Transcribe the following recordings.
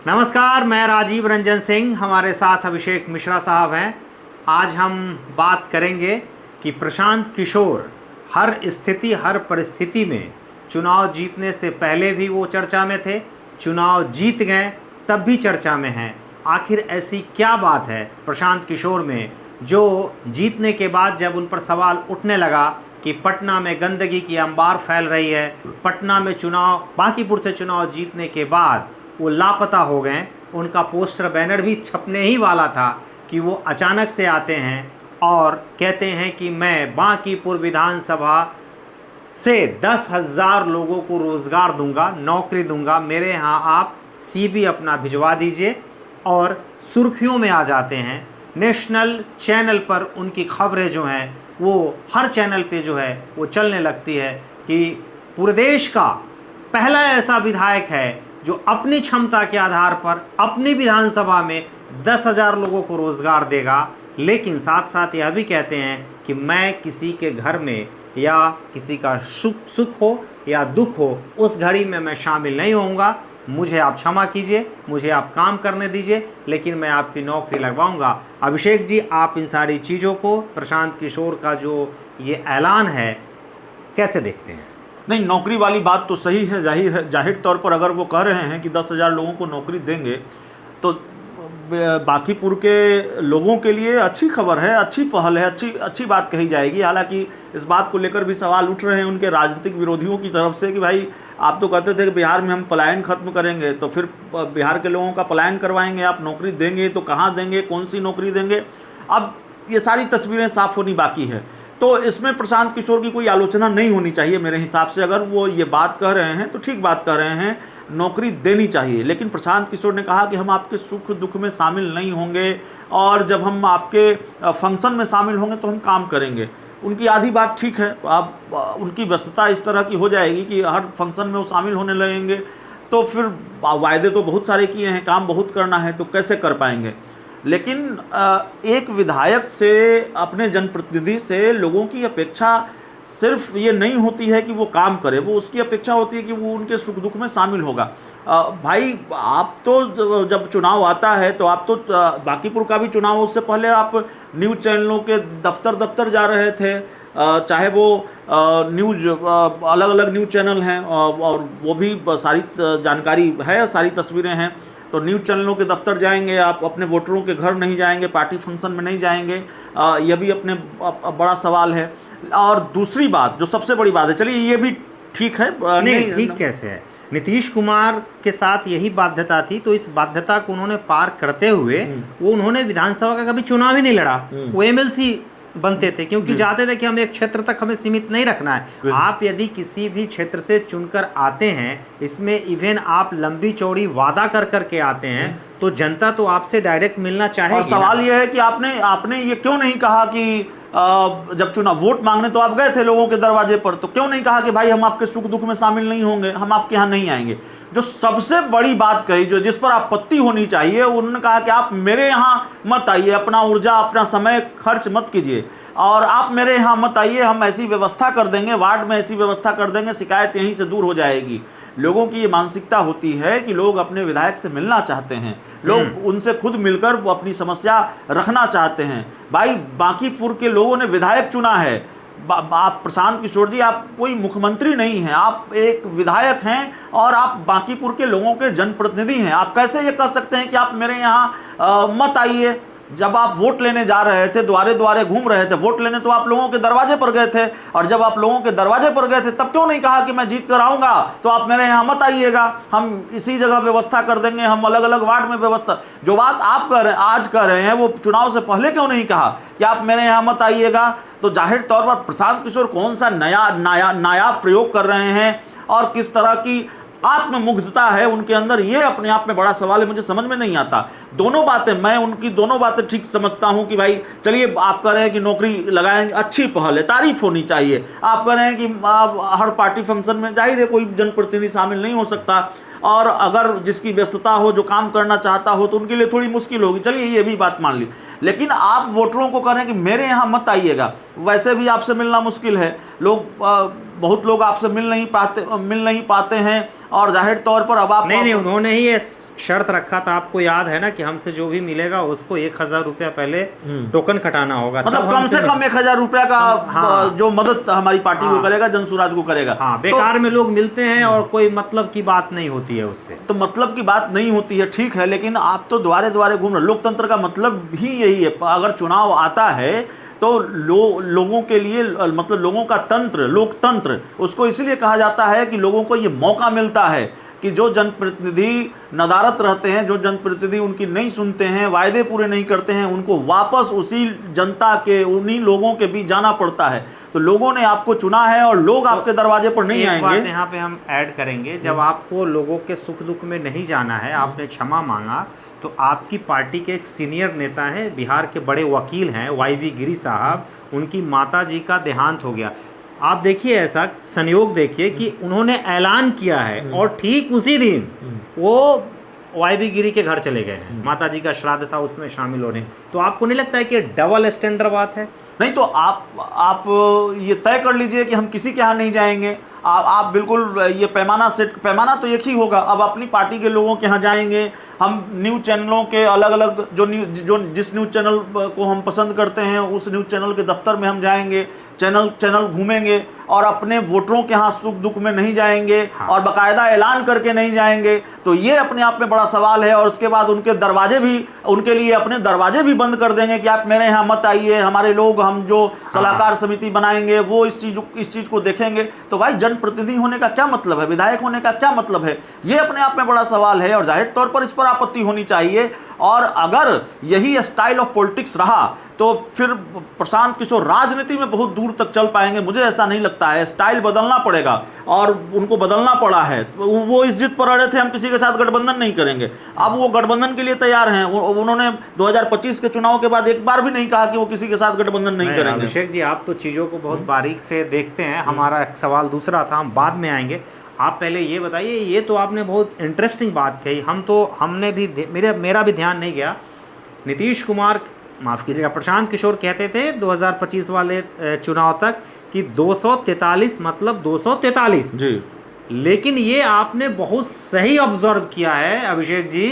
नमस्कार, मैं राजीव रंजन सिंह, हमारे साथ अभिषेक मिश्रा साहब हैं। आज हम बात करेंगे कि प्रशांत किशोर हर स्थिति हर परिस्थिति में चुनाव जीतने से पहले भी वो चर्चा में थे, चुनाव जीत गए तब भी चर्चा में हैं। आखिर ऐसी क्या बात है प्रशांत किशोर में जो जीतने के बाद जब उन पर सवाल उठने लगा कि पटना में गंदगी की अंबार फैल रही है, पटना में चुनाव, बांकीपुर से चुनाव जीतने के बाद वो लापता हो गए। उनका पोस्टर बैनर भी छपने ही वाला था कि वो अचानक से आते हैं और कहते हैं कि मैं बांकीपुर विधानसभा से 10,000 लोगों को रोज़गार दूंगा, नौकरी दूंगा, मेरे यहाँ आप सीवी अपना भिजवा दीजिए। और सुर्खियों में आ जाते हैं। नेशनल चैनल पर उनकी खबरें जो हैं वो हर चैनल पे जो है वो चलने लगती है कि पूरे देश का पहला ऐसा विधायक है जो अपनी क्षमता के आधार पर अपनी विधानसभा में 10,000 लोगों को रोज़गार देगा। लेकिन साथ साथ यह भी कहते हैं कि मैं किसी के घर में या किसी का सुख हो या दुख हो उस घड़ी में मैं शामिल नहीं होऊंगा। मुझे आप क्षमा कीजिए, मुझे आप काम करने दीजिए, लेकिन मैं आपकी नौकरी लगवाऊंगा। अभिषेक जी, आप इन सारी चीज़ों को, प्रशांत किशोर का जो ये ऐलान है, कैसे देखते हैं? नहीं, नौकरी वाली बात तो सही है। जाहिर तौर पर अगर वो कह रहे हैं कि 10,000 लोगों को नौकरी देंगे तो बांकीपुर के लोगों के लिए अच्छी खबर है, अच्छी पहल है, अच्छी बात कही जाएगी। हालांकि इस बात को लेकर भी सवाल उठ रहे हैं उनके राजनीतिक विरोधियों की तरफ से कि भाई आप तो कहते थे कि बिहार में हम पलायन खत्म करेंगे, तो फिर बिहार के लोगों का पलायन करवाएंगे, आप नौकरी देंगे तो कहाँ देंगे, कौन सी नौकरी देंगे। अब ये सारी तस्वीरें साफ होनी बाकी है। तो इसमें प्रशांत किशोर की कोई आलोचना नहीं होनी चाहिए मेरे हिसाब से। अगर वो ये बात कह रहे हैं तो ठीक बात कह रहे हैं, नौकरी देनी चाहिए। लेकिन प्रशांत किशोर ने कहा कि हम आपके सुख दुख में शामिल नहीं होंगे और जब हम आपके फंक्शन में शामिल होंगे तो हम काम करेंगे। उनकी आधी बात ठीक है। अब उनकी व्यस्तता इस तरह की हो जाएगी कि हर फंक्शन में वो शामिल होने लगेंगे तो फिर वायदे तो बहुत सारे किए हैं, काम बहुत करना है, तो कैसे कर पाएंगे। लेकिन एक विधायक से, अपने जनप्रतिनिधि से लोगों की अपेक्षा सिर्फ ये नहीं होती है कि वो काम करे, वो उसकी अपेक्षा होती है कि वो उनके सुख दुख में शामिल होगा। भाई आप तो जब चुनाव आता है तो आप तो बांकीपुर का भी चुनाव, उससे पहले आप न्यूज़ चैनलों के दफ्तर जा रहे थे, चाहे वो न्यूज़ अलग अलग न्यूज़ चैनल हैं और वो भी सारी जानकारी है, सारी तस्वीरें हैं। तो न्यूज़ चैनलों के दफ्तर जाएंगे आप, अपने वोटरों के घर नहीं जाएंगे, पार्टी फंक्शन में नहीं जाएंगे, यह भी अपने बड़ा सवाल है। और दूसरी बात जो सबसे बड़ी बात है, चलिए ये भी ठीक है, नहीं ठीक कैसे है, नीतीश कुमार के साथ यही बाध्यता थी, तो इस बाध्यता को उन्होंने पार करते हुए वो उन्होंने विधानसभा का कभी चुनाव ही नहीं लड़ा, वो एमएलसी बनते थे क्योंकि चाहते थे कि हम एक क्षेत्र तक हमें सीमित नहीं रखना है। आप यदि किसी भी क्षेत्र से चुनकर आते हैं, इसमें इवन आप लंबी चौड़ी वादा कर करके आते हैं, तो जनता तो आपसे डायरेक्ट मिलना चाहेगी। और सवाल यह है कि आपने ये क्यों नहीं कहा कि जब चुनाव वोट मांगने तो आप गए थे लोगों के दरवाजे पर, तो क्यों नहीं कहा कि भाई हम आपके सुख दुख में शामिल नहीं होंगे, हम आपके यहाँ नहीं आएंगे। जो सबसे बड़ी बात कही, जो जिस पर आपत्ति होनी चाहिए, उन्होंने कहा कि आप मेरे यहाँ मत आइए, अपना ऊर्जा अपना समय खर्च मत कीजिए और आप मेरे यहाँ मत आइए, हम ऐसी व्यवस्था कर देंगे, वार्ड में ऐसी व्यवस्था कर देंगे, शिकायत यहीं से दूर हो जाएगी। लोगों की ये मानसिकता होती है कि लोग अपने विधायक से मिलना चाहते हैं, लोग उनसे खुद मिलकर वो अपनी समस्या रखना चाहते हैं। भाई बांकीपुर के लोगों ने विधायक चुना है। आप प्रशांत किशोर जी, आप कोई मुख्यमंत्री नहीं हैं, आप एक विधायक हैं और आप बांकीपुर के लोगों के जनप्रतिनिधि हैं। आप कैसे ये कह सकते हैं कि आप मेरे यहाँ मत आइए। जब आप वोट लेने जा रहे थे, द्वारे द्वारे घूम रहे थे वोट लेने, तो आप लोगों के दरवाजे पर गए थे, और जब आप लोगों के दरवाजे पर गए थे तब क्यों नहीं कहा कि मैं जीत कर आऊँगा तो आप मेरे यहाँ मत आइएगा, हम इसी जगह व्यवस्था कर देंगे, हम अलग अलग वार्ड में व्यवस्था। जो बात आप आज कह रहे हैं वो चुनाव से पहले क्यों नहीं कहा कि आप मेरे यहाँ मत आइएगा। तो जाहिर तौर पर प्रशांत किशोर कौन सा नायाब प्रयोग कर रहे हैं और किस तरह की आत्ममुग्धता है उनके अंदर, ये अपने आप में बड़ा सवाल है, मुझे समझ में नहीं आता। दोनों बातें, मैं उनकी दोनों बातें ठीक समझता हूं कि भाई चलिए आप कह रहे हैं कि नौकरी लगाएंगे, अच्छी पहल है, तारीफ होनी चाहिए। आप कह रहे हैं कि हर पार्टी फंक्शन में जाहिर है कोई जनप्रतिनिधि शामिल नहीं हो सकता, और अगर जिसकी व्यस्तता हो, जो काम करना चाहता हो, तो उनके लिए थोड़ी मुश्किल होगी, चलिए ये भी बात मान ली। लेकिन आप वोटरों को कह रहे हैं कि मेरे यहाँ मत आइएगा, वैसे भी आपसे मिलना मुश्किल है। लोग बहुत लोग आपसे मिल नहीं पाते हैं, और जाहिर तौर पर अब आप नहीं, उन्होंने ही ये शर्त रखा था, आपको याद है ना, कि हमसे जो भी मिलेगा उसको 1000 रुपया पहले टोकन कटाना होगा, मतलब कम से कम 1000 रुपया का हाँ, जो मदद हमारी पार्टी को करेगा, जनसुराज को करेगा। हाँ, बेकार में लोग मिलते हैं और कोई मतलब की बात नहीं होती है उससे। तो मतलब की बात नहीं होती है, ठीक है, लेकिन आप तो द्वारे द्वारे घूम रहे। लोकतंत्र का मतलब ही यही है। अगर चुनाव आता है तो लोगों के लिए, मतलब लोगों का तंत्र, लोकतंत्र, उसको इसलिए कहा जाता है कि लोगों को ये मौका मिलता है कि जो जनप्रतिनिधि नदारत रहते हैं, जो जनप्रतिनिधि उनकी नहीं सुनते हैं, वायदे पूरे नहीं करते हैं, उनको वापस उसी जनता के, उन्हीं लोगों के बीच जाना पड़ता है। तो लोगों ने आपको चुना है और लोग आपके दरवाजे पर नहीं आएंगे। एक बात यहाँ पे हम ऐड करेंगे, जब आपको लोगों के सुख दुख में नहीं जाना है, आपने क्षमा मांगा, तो आपकी पार्टी के एक सीनियर नेता हैं, बिहार के बड़े वकील हैं, वाईवी गिरी साहब, उनकी माता जी का देहांत हो गया। आप देखिए, ऐसा संयोग देखिए कि उन्होंने ऐलान किया है और ठीक उसी दिन वो वाईवी गिरी के घर चले गए हैं, माता जी का श्राद्ध था, उसमें शामिल होने। तो आपको नहीं लगता है कि डबल स्टैंडर्ड बात है? नहीं, तो आप ये तय कर लीजिए कि हम किसी के यहाँ नहीं जाएंगे। आप बिल्कुल ये पैमाना तो एक ही होगा। अब अपनी पार्टी के लोगों के यहाँ जाएंगे, हम न्यूज़ चैनलों के अलग अलग जिस न्यूज़ चैनल को हम पसंद करते हैं उस न्यूज़ चैनल के दफ्तर में हम जाएंगे, चैनल घूमेंगे, और अपने वोटरों के यहाँ सुख दुख में नहीं जाएंगे। हाँ। और बाकायदा ऐलान करके नहीं जाएंगे। तो ये अपने आप में बड़ा सवाल है। और उसके बाद उनके लिए अपने दरवाजे भी बंद कर देंगे कि आप मेरे यहाँ मत आइए, हमारे लोग, हम जो सलाहकार समिति बनाएंगे वो इस चीज़ को देखेंगे। तो भाई, जनप्रतिनिधि होने का क्या मतलब है, विधायक होने का क्या मतलब है? ये अपने आप में बड़ा सवाल है और जाहिर तौर पर इस पर आपत्ति होनी चाहिए। और अगर यही स्टाइल ऑफ पॉलिटिक्स रहा तो फिर प्रशांत किशोर राजनीति में बहुत दूर तक चल पाएंगे, मुझे ऐसा नहीं लगता है। स्टाइल बदलना पड़ेगा और उनको बदलना पड़ा है। वो इस जिद पर अड़े थे हम किसी के साथ गठबंधन नहीं करेंगे, अब वो गठबंधन के लिए तैयार हैं। उन्होंने 2025 के चुनाव के बाद एक बार भी नहीं कहा कि वो किसी के साथ गठबंधन नहीं करेंगे। अभिषेक जी, आप तो चीज़ों को बहुत बारीक से देखते हैं। हमारा एक सवाल दूसरा था, हम बाद में आएंगे। आप पहले ये बताइए, ये तो आपने बहुत इंटरेस्टिंग बात कही, हमने भी, मेरा भी ध्यान नहीं गया। नीतीश कुमार, माफ़ कीजिएगा, प्रशांत किशोर कहते थे 2025 वाले चुनाव तक कि 243 मतलब 243 जी। लेकिन ये आपने बहुत सही ऑब्जर्व किया है अभिषेक जी,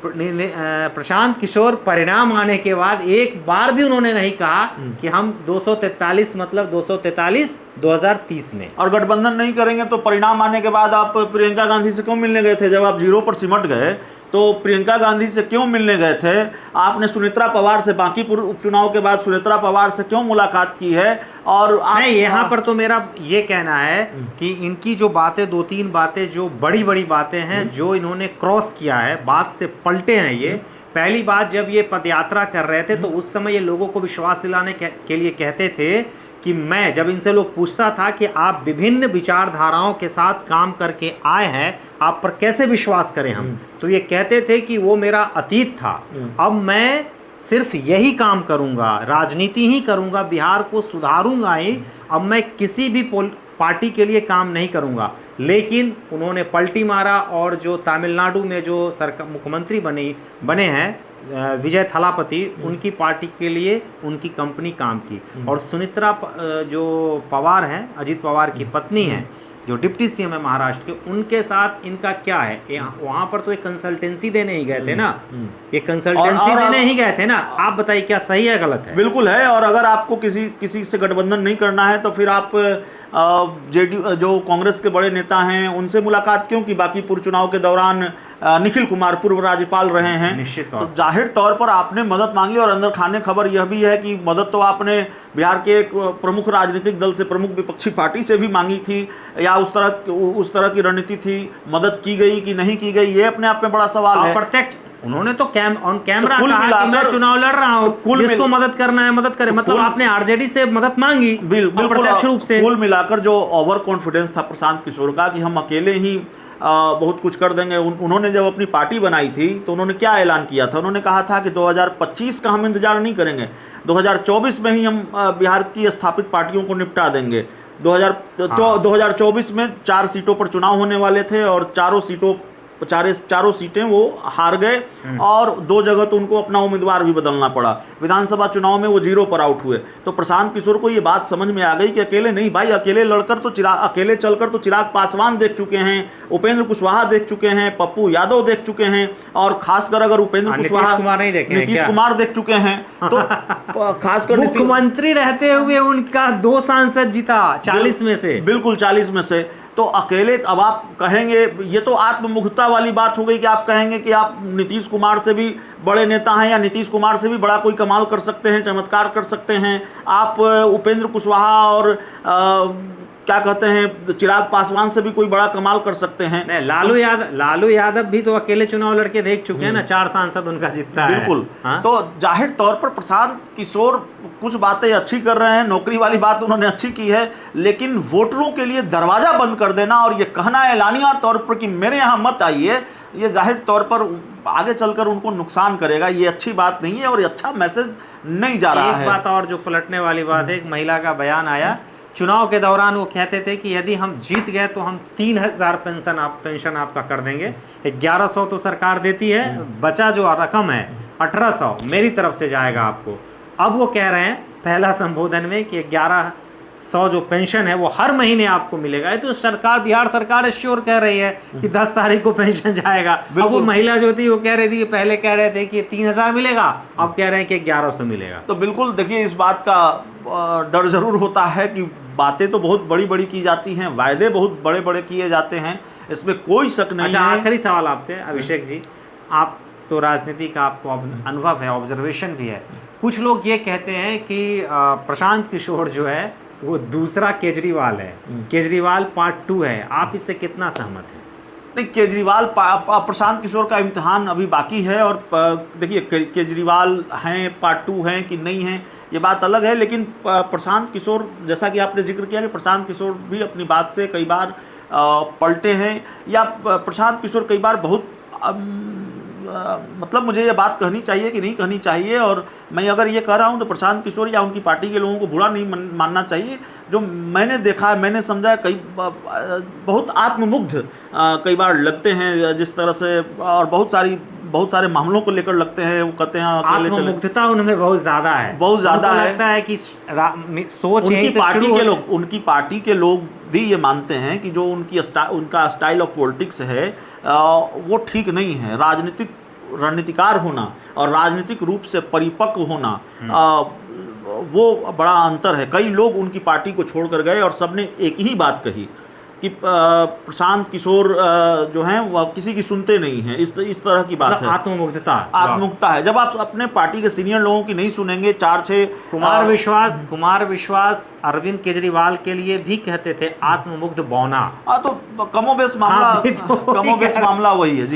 प्रशांत किशोर परिणाम आने के बाद एक बार भी उन्होंने नहीं कहा कि हम 243 मतलब 243 2030 में, और गठबंधन नहीं करेंगे। तो परिणाम आने के बाद आप प्रियंका गांधी से क्यों मिलने गए थे? जब आप 0 पर सिमट गए तो प्रियंका गांधी से क्यों मिलने गए थे? आपने सुनेत्रा पवार से, बांकीपुर उपचुनाव के बाद सुनेत्रा पवार से क्यों मुलाकात की है? और नहीं, यहाँ पर तो मेरा ये कहना है कि इनकी जो बातें, 2-3 बातें जो बड़ी बड़ी बातें हैं, जो इन्होंने क्रॉस किया है, बात से पलटे हैं ये। पहली बात, जब ये पदयात्रा कर रहे थे तो उस समय ये लोगों को विश्वास दिलाने के लिए कहते थे कि मैं, जब इनसे लोग पूछता था कि आप विभिन्न विचारधाराओं के साथ काम करके आए हैं, आप पर कैसे विश्वास करें हम, तो ये कहते थे कि वो मेरा अतीत था, अब मैं सिर्फ यही काम करूंगा, राजनीति ही करूंगा, बिहार को सुधारूंगा ही, अब मैं किसी भी पार्टी के लिए काम नहीं करूंगा। लेकिन उन्होंने पलटी मारा और जो तमिलनाडु में जो सरकार मुख्यमंत्री बने हैं विजय थलापति, उनकी पार्टी के लिए उनकी कंपनी काम की। और सुनेत्रा जो पवार हैं, अजित पवार की पत्नी हैं, जो डिप्टी सीएम है महाराष्ट्र के, उनके साथ इनका क्या है? वहां पर तो एक कंसल्टेंसी देने ही गए थे ना, ये कंसल्टेंसी देने ही गए थे ना। आप बताइए क्या सही है गलत है? बिल्कुल है। और अगर आपको किसी से गठबंधन नहीं करना है तो फिर आप जेडीयू, जो कांग्रेस के बड़े नेता हैं, उनसे मुलाकात क्यों की? बांकीपुर चुनाव के दौरान निखिल कुमार पूर्व राज्यपाल रहे हैं, निश्चित तो जाहिर तौर पर आपने मदद मांगी। और अंदर खाने खबर यह भी है कि मदद तो आपने बिहार के एक प्रमुख राजनीतिक दल से, प्रमुख विपक्षी पार्टी से भी मांगी थी, या उस तरह की रणनीति थी? मदद की गई कि नहीं की गई, ये अपने आप में बड़ा सवाल है। प्रत्यक्ष उन्होंने तो ऑन कैमरा कहा कि मैं चुनाव लड़ रहा हूं, जिसको मदद करना है मदद करे, मतलब आपने आरजेडी से मदद मांगी प्रत्यक्ष रूप से। कुल मिलाकर जो ओवर कॉन्फिडेंस था प्रशांत किशोर का कि हम अकेले ही बहुत कुछ कर देंगे। उन्होंने जब अपनी पार्टी बनाई थी तो उन्होंने क्या ऐलान किया था? उन्होंने कहा था कि 2025 का हम इंतजार नहीं करेंगे, 2024 में ही हम बिहार की स्थापित पार्टियों को निपटा देंगे। 2024 में 4 सीटों पर चुनाव होने वाले थे और चारों सीटों चारों सीटें वो हार गए और 2 जगह तो उनको अपना उम्मीदवार भी बदलना पड़ा। विधानसभा चुनाव में वो 0 पर आउट हुए। तो प्रशांत किशोर को ये बात समझ में आ गई कि अकेले नहीं भाई, अकेले चलकर तो चिराग पासवान देख चुके हैं, उपेंद्र कुशवाहा देख चुके हैं, पप्पू यादव देख चुके हैं, और खासकर अगर उपेंद्र कुशवाहा नीतीश कुमार देख चुके हैं तो खासकर मुख्यमंत्री रहते हुए उनका 2 सांसद जीता 40 में से। बिल्कुल 40 में से। तो अकेले अब आप कहेंगे, ये तो आत्ममुग्धता वाली बात हो गई कि आप कहेंगे कि आप नीतीश कुमार से भी बड़े नेता हैं या नीतीश कुमार से भी बड़ा कोई कमाल कर सकते हैं, चमत्कार कर सकते हैं। आप उपेंद्र कुशवाहा और क्या कहते हैं चिराग पासवान से भी कोई बड़ा कमाल कर सकते हैं। नहीं, लालू यादव भी तो अकेले चुनाव लड़के देख चुके हैं ना, 4 सांसद उनका जीतता है। बिल्कुल। तो जाहिर तौर पर प्रशांत किशोर कुछ बातें अच्छी कर रहे हैं, नौकरी वाली बात उन्होंने अच्छी की है, लेकिन वोटरों के लिए दरवाजा बंद कर देना और ये कहना एलानिया तौर पर कि मेरे यहाँ मत आइए, ये जाहिर तौर पर आगे चलकर उनको नुकसान करेगा। ये अच्छी बात नहीं है और ये अच्छा मैसेज नहीं जा रहा है। एक बात और जो पलटने वाली बात है, एक महिला का बयान आया चुनाव के दौरान, वो कहते थे कि यदि हम जीत गए तो हम 3000 पेंशन आपका कर देंगे। 1100 तो सरकार देती है, बचा जो रकम है 1800 मेरी तरफ से जाएगा आपको। अब वो कह रहे हैं पहला संबोधन में कि 1100 जो पेंशन है वो हर महीने आपको मिलेगा। ये तो सरकार, बिहार सरकार श्योर कह रही है कि 10 तारीख को पेंशन जाएगा। अब वो महिला जो थी वो कह रही थी, पहले कह रहे थे कि 3000 मिलेगा, अब कह रहे हैं कि 1100 मिलेगा। तो बिल्कुल देखिए, इस बात का डर जरूर होता है कि बातें तो बहुत बड़ी बड़ी की जाती हैं, वायदे बहुत बड़े बड़े किए जाते हैं, इसमें कोई शक नहीं है। आखिरी सवाल आपसे अभिषेक जी, आप तो राजनीति का आपको अनुभव है, ऑब्जर्वेशन भी है। कुछ लोग ये कहते हैं कि प्रशांत किशोर जो है वो दूसरा केजरीवाल है, केजरीवाल पार्ट 2 है। आप इससे कितना सहमत हैं? नहीं, प्रशांत किशोर का इम्तिहान अभी बाकी है और देखिए केजरीवाल हैं, पार्ट 2 हैं कि नहीं हैं ये बात अलग है, लेकिन प्रशांत किशोर, जैसा कि आपने जिक्र किया कि प्रशांत किशोर भी अपनी बात से कई बार पलटे हैं, या प्रशांत किशोर कई बार बहुत मतलब मुझे ये बात कहनी चाहिए कि नहीं कहनी चाहिए, और मैं अगर ये कह रहा हूँ तो प्रशांत किशोर या उनकी पार्टी के लोगों को बुरा नहीं मानना चाहिए। जो मैंने देखा है, मैंने समझा है, कई बहुत आत्ममुग्ध कई बार लगते हैं जिस तरह से, और बहुत सारे मामलों को लेकर लगते हैं। वो कहते हैं आत्ममुग्धता उनमें बहुत ज़्यादा है, बहुत ज़्यादा है। लगता है कि सोच उनकी पार्टी के लोग भी ये मानते हैं कि जो उनका स्टाइल ऑफ पॉलिटिक्स है वो ठीक नहीं है। रणनीतिकार होना और राजनीतिक रूप से परिपक्व होना, वो बड़ा अंतर है। कई लोग उनकी पार्टी को छोड़कर गए और सबने एक ही बात कही कि प्रशांत किशोर जो हैं वह किसी की सुनते नहीं हैं। इस तरह की बात है। आत्ममुग्धता है। जब आप अपने पार्टी के सीनियर लोगों की नहीं सुनेंगे, 4-6 कुमार विश्वास अरविंद केजरीवाल के लिए भी कहते थे आत्ममुग्ध बौना। तो कमोबेश मामला वही है जी।